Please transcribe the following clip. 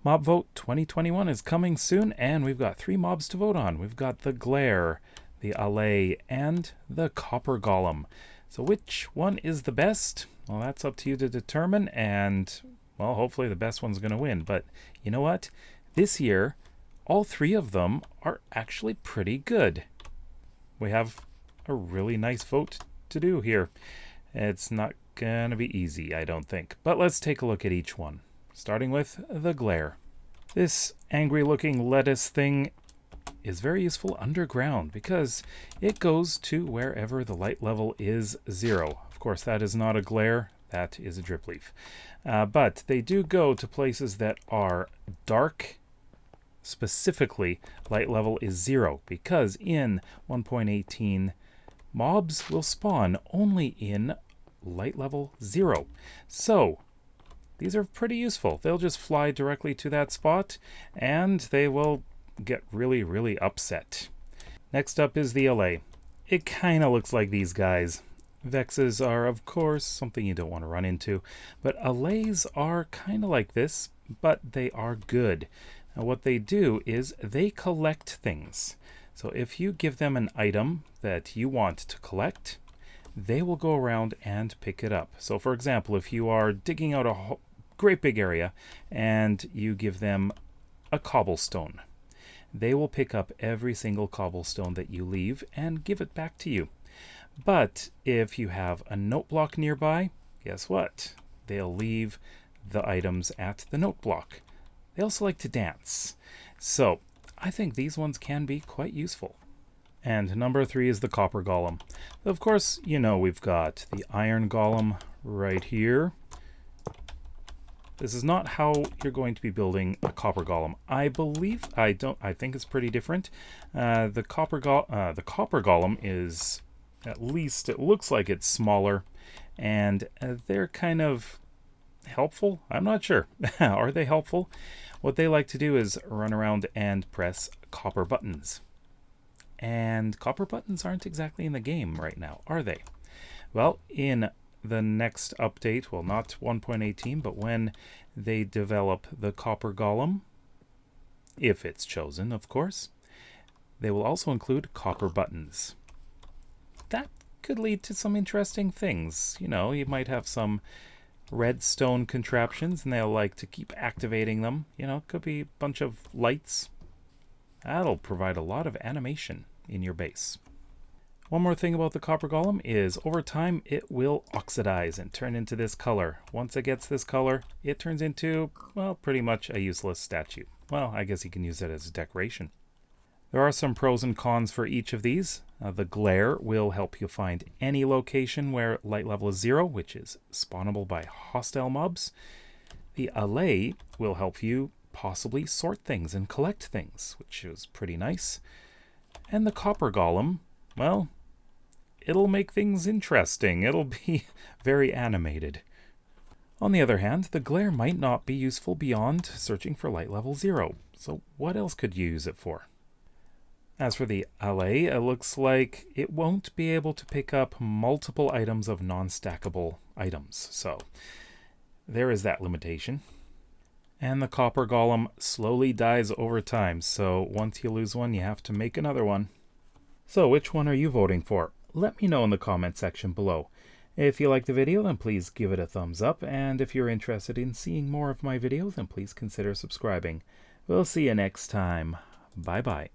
Mob Vote 2021 is coming soon, and we've got 3 mobs to vote on. We've got the Glare, the Allay, and the Copper Golem. So which one is the best? Well, that's up to you to determine, and, well, hopefully the best one's going to win. But you know what? This year, all 3 of them are actually pretty good. We have a really nice vote to do here. It's not going to be easy, I don't think. But let's take a look at each one. Starting with the Glare. This angry looking lettuce thing is very useful underground because it goes to wherever the light level is 0. Of course, that is not a glare, that is a drip leaf. But they do go to places that are dark. Specifically, light level is 0 because in 1.18 mobs will spawn only in light level 0. So these are pretty useful. They'll just fly directly to that spot, and they will get really, really upset. Next up is the Allay. It kind of looks like these guys. Vexes are, of course, something you don't want to run into, but Allays are kind of like this, but they are good. Now, what they do is they collect things. So if you give them an item that you want to collect, they will go around and pick it up. So, for example, if you are digging out a great big area and you give them a cobblestone, they will pick up every single cobblestone that you leave and give it back to you. But if you have a note block nearby, guess what? They'll leave the items at the note block. They also like to dance. So I think these ones can be quite useful. And number 3 is the Copper Golem. Of course, you know we've got the Iron Golem right here. This is not how you're going to be building a Copper Golem. I think it's pretty different. The Copper Golem is, at least it looks like it's smaller, and they're kind of helpful. I'm not sure. Are they helpful? What they like to do is run around and press copper buttons. And copper buttons aren't exactly in the game right now, are they? Well, in the next update, well, not 1.18, but when they develop the Copper Golem, if it's chosen, of course, they will also include copper buttons. That could lead to some interesting things. You know, you might have some redstone contraptions and they'll like to keep activating them. You know, it could be a bunch of lights. That'll provide a lot of animation in your base. One more thing about the Copper Golem is over time it will oxidize and turn into this color. Once it gets this color, it turns into, well, pretty much a useless statue. Well, I guess you can use it as a decoration. There are some pros and cons for each of these. The Glare will help you find any location where light level is 0, which is spawnable by hostile mobs. The Allay will help you possibly sort things and collect things, which is pretty nice. And the Copper Golem, well, it'll make things interesting. It'll be very animated. On the other hand, the Glare might not be useful beyond searching for light level 0. So what else could you use it for? As for the Allay, it looks like it won't be able to pick up multiple items of non-stackable items. So there is that limitation. And the Copper Golem slowly dies over time. So once you lose one, you have to make another one. So which one are you voting for? Let me know in the comment section below. If you like the video, then please give it a thumbs up. And if you're interested in seeing more of my videos, then please consider subscribing. We'll see you next time. Bye-bye.